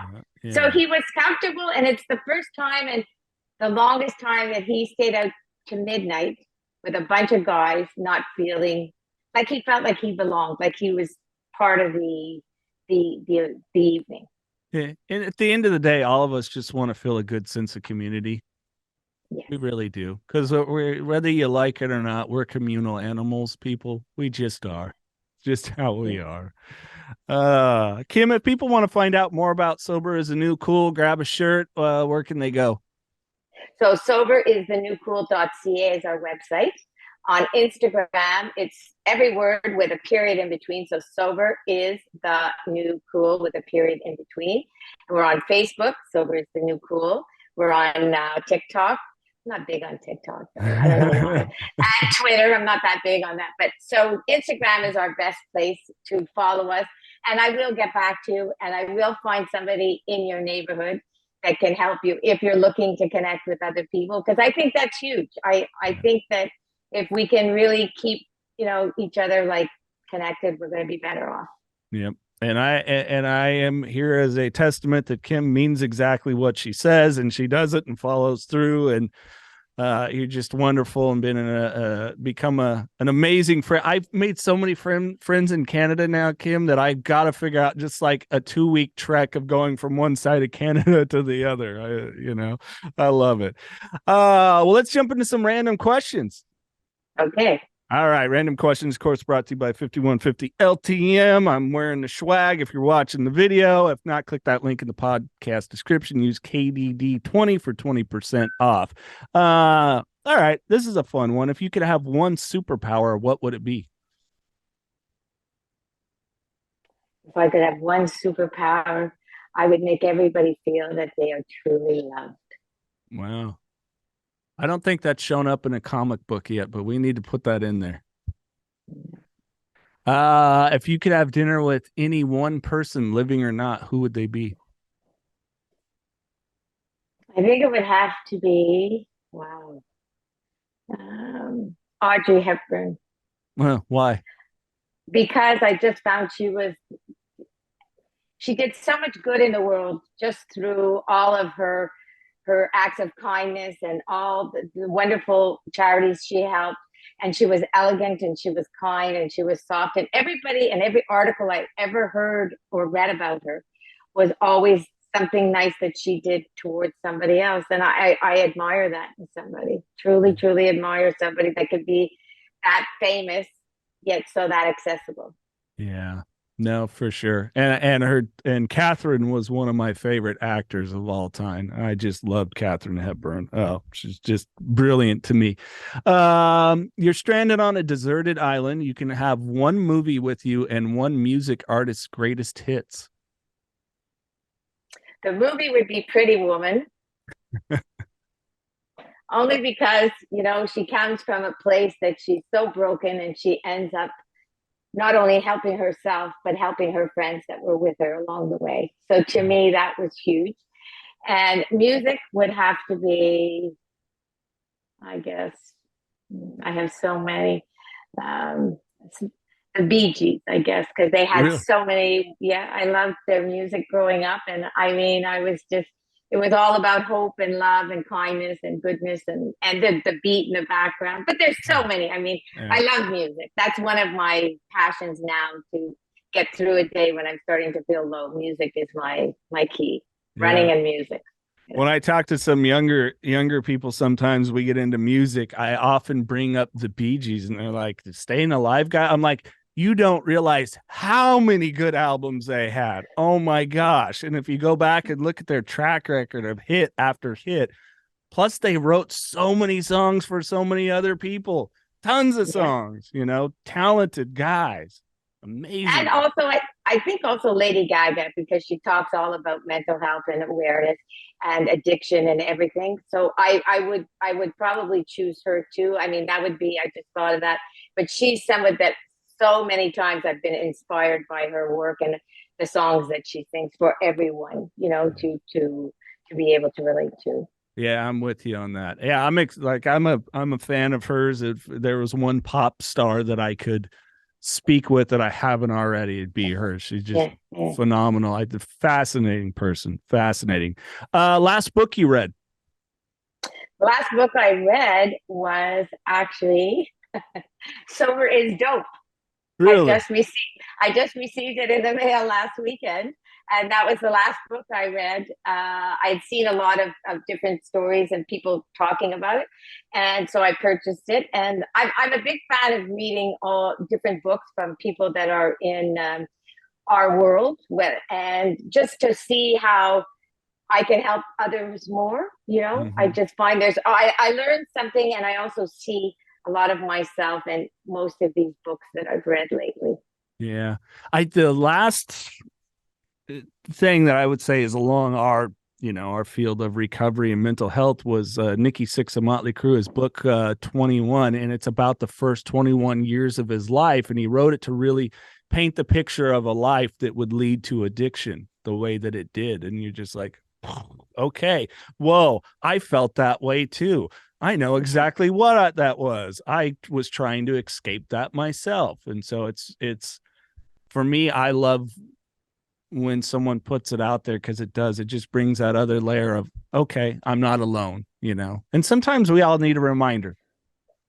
Speaker 1: So he was comfortable, and it's the first time and the longest time that he stayed out to midnight with a bunch of guys, not feeling like he felt like he belonged, like he was part of the evening.
Speaker 2: Yeah. And at the end of the day, all of us just want to feel a good sense of community.
Speaker 1: Yes.
Speaker 2: We really do. Because whether you like it or not, we're communal animals, people. We just are. Just how we are. Kim, if people want to find out more about Sober is the New Cool, grab a shirt, where can they go?
Speaker 1: So sober is the new cool.ca is our website. On Instagram, it's every word with a period in between. So sober is the new cool with a period in between. And we're on Facebook, sober is the new cool. We're on TikTok. I'm not big on TikTok. I don't know why. And Twitter, I'm not that big on that. But so Instagram is our best place to follow us. And I will get back to you, and I will find somebody in your neighborhood that can help you if you're looking to connect with other people, because I think that's huge. I think that if we can really keep each other like connected, we're going to be better off.
Speaker 2: Yep. And I am here as a testament that Kim means exactly what she says, and she does it and follows through. And you're just wonderful, and become an amazing friend. I've made so many friends in Canada now, Kim, that I've got to figure out just like a 2-week trek of going from one side of Canada to the other. I love it. Well, let's jump into some random questions.
Speaker 1: Okay.
Speaker 2: All right. Random questions, of course, brought to you by 5150 LTM. I'm wearing the swag if you're watching the video. If not, click that link in the podcast description. Use KDD20 for 20% off. All right. This is a fun one. If you could have one superpower, what would it be?
Speaker 1: If I could have one superpower, I would make everybody feel that they are truly loved.
Speaker 2: Wow. I don't think that's shown up in a comic book yet, but we need to put that in there. If you could have dinner with any one person, living or not, who would they be?
Speaker 1: I think it would have to be, Audrey Hepburn.
Speaker 2: Well, why?
Speaker 1: Because I just found she did so much good in the world just through all of her her acts of kindness and all the wonderful charities she helped. And she was elegant and she was kind and she was soft. And everybody and every article I ever heard or read about her was always something nice that she did towards somebody else. And I admire that in somebody. Truly, truly admire somebody that could be that famous yet so that accessible.
Speaker 2: Yeah. No, for sure. And Catherine was one of my favorite actors of all time. I just loved Catherine Hepburn. Oh, she's just brilliant to me. You're stranded on a deserted island. You can have one movie with you and one music artist's greatest hits.
Speaker 1: The movie would be Pretty Woman, only because, she comes from a place that she's so broken and she ends up not only helping herself, but helping her friends that were with her along the way. So to me, that was huge. And music would have to be, I guess, I have so many. Um, the Bee Gees, I guess, because they had
Speaker 2: Really?
Speaker 1: so many. Yeah, I loved their music growing up. And I mean, it was all about hope and love and kindness and goodness and the beat in the background. But there's so many. I mean,
Speaker 2: Yeah.
Speaker 1: I love music. That's one of my passions now to get through a day when I'm starting to feel low. Music is my key.
Speaker 2: Yeah.
Speaker 1: Running and music.
Speaker 2: When I talk to some younger people, sometimes we get into music. I often bring up the Bee Gees, and they're like, "Staying Alive, guy." I'm like, you don't realize how many good albums they had. Oh my gosh! And if you go back and look at their track record of hit after hit, plus they wrote so many songs for so many other people, tons of
Speaker 1: Yeah.
Speaker 2: songs. Talented guys,
Speaker 1: And
Speaker 2: amazing.
Speaker 1: also, I think also Lady Gaga, because she talks all about mental health and awareness and addiction and everything. So I would probably choose her too. I mean, that would be, I just thought of that. But she's someone that so many times I've been inspired by her work and the songs that she sings for everyone, to be able to relate to.
Speaker 2: Yeah, I'm with you on that. Yeah, I'm a fan of hers. If there was one pop star that I could speak with that I haven't already, it'd be her. She's just
Speaker 1: Yeah, yeah.
Speaker 2: phenomenal. Fascinating person. Fascinating. Last book you read.
Speaker 1: The last book I read was actually Sober is Dope. I
Speaker 2: Really?
Speaker 1: just received I just received it in the mail last weekend, and that was the last book I read. I'd seen a lot of different stories and people talking about it, and so I purchased it. And I'm a big fan of reading all different books from people that are in our world, and just to see how I can help others more. I
Speaker 2: Mm-hmm.
Speaker 1: just find I learned something, and I also see a lot of myself in most of these books that I've read lately.
Speaker 2: Yeah. The last thing that I would say is along our field of recovery and mental health was Nikki Sixx of Motley Crue, his book 21, and it's about the first 21 years of his life, and he wrote it to really paint the picture of a life that would lead to addiction the way that it did. And you're just like, okay, whoa, I felt that way too. I know exactly what that was. I was trying to escape that myself. And so it's for me, I love when someone puts it out there, because it just brings that other layer of, okay, I'm not alone. And sometimes we all need a reminder.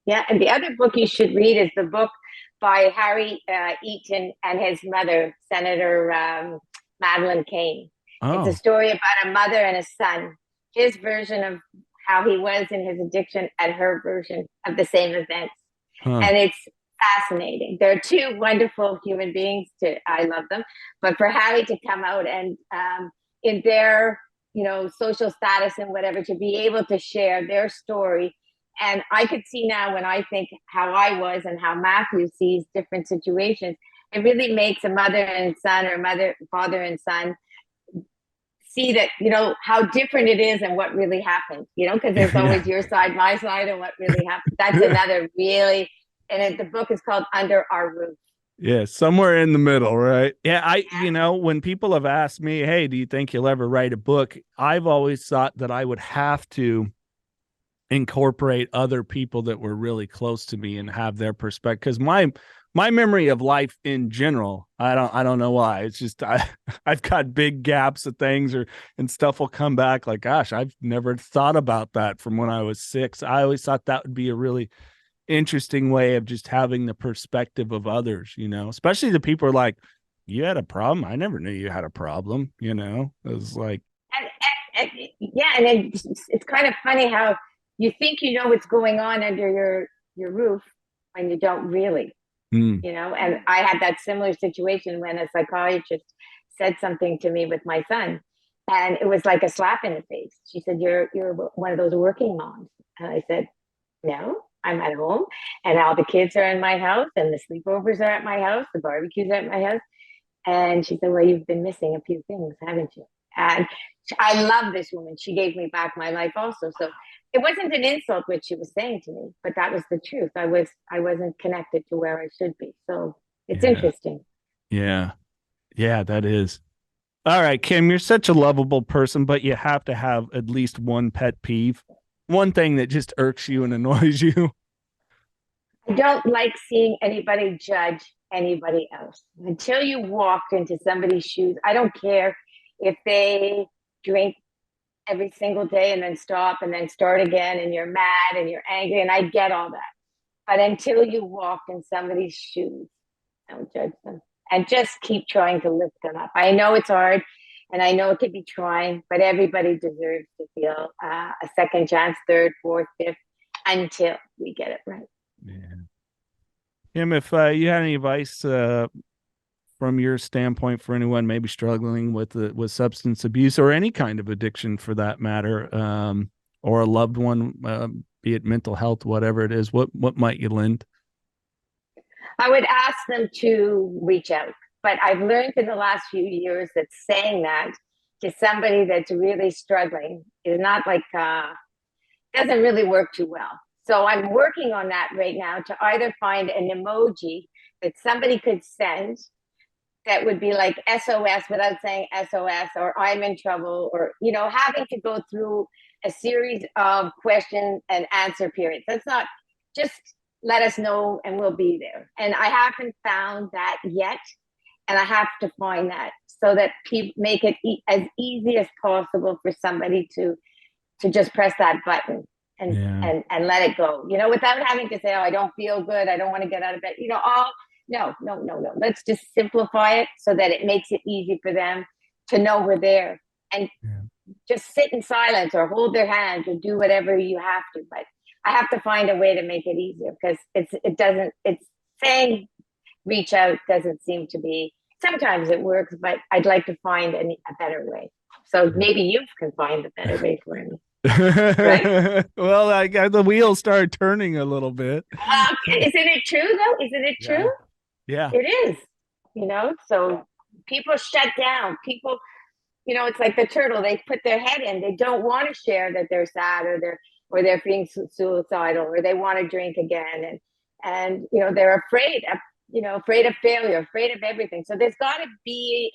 Speaker 1: Yeah, and the other book you should read is the book by Harry Eaton and his mother, Senator Madeleine Kane. It's a
Speaker 2: Oh.
Speaker 1: story about a mother and a son, his version of how he was in his addiction and her version of the same events.
Speaker 2: Huh.
Speaker 1: And it's fascinating. They're two wonderful human beings. I love them, but for Harry to come out and in their social status and whatever, to be able to share their story. And I could see now when I think how I was and how Matthew sees different situations, it really makes a mother and son, or father and son, see that, how different it is and what really happened, because there's
Speaker 2: Yeah.
Speaker 1: always your side, my side, and what really happened. That's another really, the book is called Under Our Roof.
Speaker 2: Yeah, somewhere in the middle, right? Yeah, when people have asked me, hey, do you think you'll ever write a book? I've always thought that I would have to incorporate other people that were really close to me and have their perspective. Because my memory of life in general, I don't know why. It's just I've got big gaps of things and stuff will come back like, gosh, I've never thought about that from when I was 6. I always thought that would be a really interesting way of just having the perspective of others, especially the people are like, you had a problem. I never knew you had a problem. It was like,
Speaker 1: Yeah, and it's kind of funny how you think you know what's going on under your roof when you don't really,
Speaker 2: mm,
Speaker 1: and I had that similar situation when a psychiatrist said something to me with my son, and it was like a slap in the face. She said, you're one of those working moms. And I said, no, I'm at home, and all the kids are in my house, and the sleepovers are at my house, the barbecues are at my house. And she said, well, you've been missing a few things, haven't you? And I love this woman. She gave me back my life also. So it wasn't an insult what she was saying to me, but that was the truth. I wasn't connected to where I should be. So it's
Speaker 2: yeah,
Speaker 1: interesting.
Speaker 2: yeah, yeah, that is. All right, Kim, you're such a lovable person, but you have to have at least one pet peeve, one thing that just irks you and annoys you.
Speaker 1: I don't like seeing anybody judge anybody else. Until you walk into somebody's shoes, I don't care if they drink every single day and then stop and then start again and you're mad and you're angry, and I get all that. But until you walk in somebody's shoes, don't judge them and just keep trying to lift them up. I know it's hard and I know it could be trying, but everybody deserves to feel a second chance, third, fourth, fifth, until we get it right.
Speaker 2: Yeah. Kim, if you had any advice from your standpoint for anyone maybe struggling with substance abuse or any kind of addiction for that matter, or a loved one, be it mental health, whatever it is, what might you lend?
Speaker 1: I would ask them to reach out. But I've learned in the last few years that saying that to somebody that's really struggling is not like, doesn't really work too well. So I'm working on that right now to either find an emoji that somebody could send that would be like SOS without saying SOS, or I'm in trouble, or, having to go through a series of question and answer periods. That's not just let us know and we'll be there. And I haven't found that yet. And I have to find that so that people make it as easy as possible for somebody to just press that button and
Speaker 2: Yeah.
Speaker 1: and let it go, without having to say, oh, I don't feel good, I don't want to get out of bed, all. No, no, no, no, let's just simplify it so that it makes it easy for them to know we're there, and
Speaker 2: Yeah.
Speaker 1: just sit in silence or hold their hands or do whatever you have to. But I have to find a way to make it easier, because it's saying reach out doesn't seem to be. Sometimes it works, but I'd like to find a better way. So maybe you can find a better way for me, right?
Speaker 2: Well, I got the wheels started turning a little bit.
Speaker 1: Okay. Isn't it true though? Isn't it
Speaker 2: Yeah.
Speaker 1: true?
Speaker 2: Yeah.
Speaker 1: It is. So people shut down. People, it's like the turtle. They put their head in. They don't want to share that they're sad, or they're being suicidal, or they want to drink again, and they're afraid of failure, afraid of everything. So there's got to be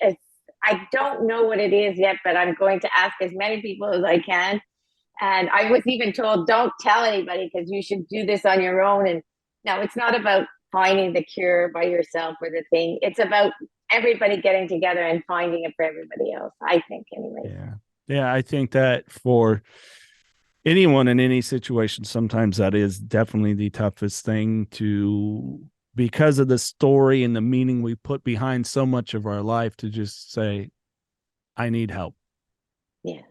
Speaker 1: I don't know what it is yet, but I'm going to ask as many people as I can. And I was even told, don't tell anybody, because you should do this on your own. And no, it's not about finding the cure by yourself or the thing. It's about everybody getting together and finding it for everybody else, I think, anyway.
Speaker 2: Yeah. Yeah. I think that for anyone in any situation, sometimes that is definitely the toughest thing to, because of the story and the meaning we put behind so much of our life, to just say, I need help.
Speaker 1: Yeah.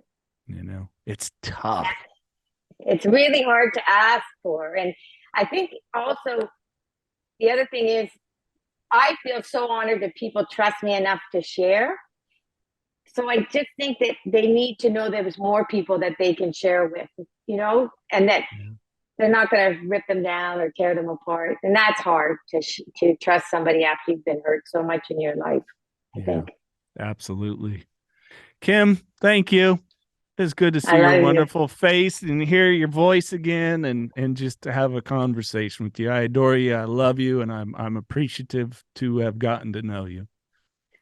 Speaker 2: It's tough.
Speaker 1: It's really hard to ask for. And I think also the other thing is, I feel so honored that people trust me enough to share. So I just think that they need to know there's more people that they can share with, and that
Speaker 2: Yeah.
Speaker 1: they're not going to rip them down or tear them apart. And that's hard to trust somebody after you've been hurt so much in your life, I
Speaker 2: Yeah,
Speaker 1: think.
Speaker 2: absolutely. Kim, thank you. It's good to see
Speaker 1: I
Speaker 2: your
Speaker 1: love you.
Speaker 2: wonderful face and hear your voice again, and just to have a conversation with you. I adore you. I love you, and I'm appreciative to have gotten to know you.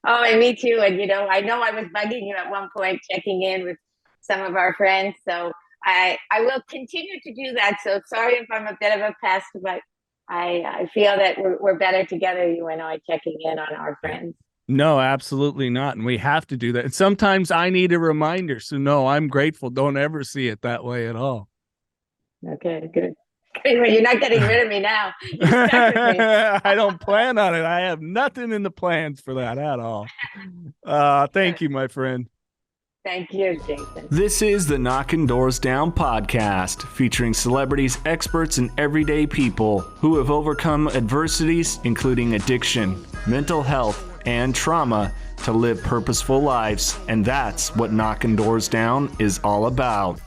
Speaker 1: Oh, and me too. And I know I was bugging you at one point, checking in with some of our friends. So I will continue to do that. So sorry if I'm a bit of a pest, but I feel that we're better together, you and I, checking in on our friends.
Speaker 2: No, absolutely not. And we have to do that. And sometimes I need a reminder. So no, I'm grateful. Don't ever see it that way at all.
Speaker 1: Okay, good. Well, you're not getting rid of me now. You're stuck with me.
Speaker 2: I don't plan on it. I have nothing in the plans for that at all. Thank you, my friend.
Speaker 1: Thank you, Jason.
Speaker 2: This is the Knocking Doors Down podcast, featuring celebrities, experts, and everyday people who have overcome adversities, including addiction, mental health, and trauma, to live purposeful lives. And that's what Knocking Doors Down is all about.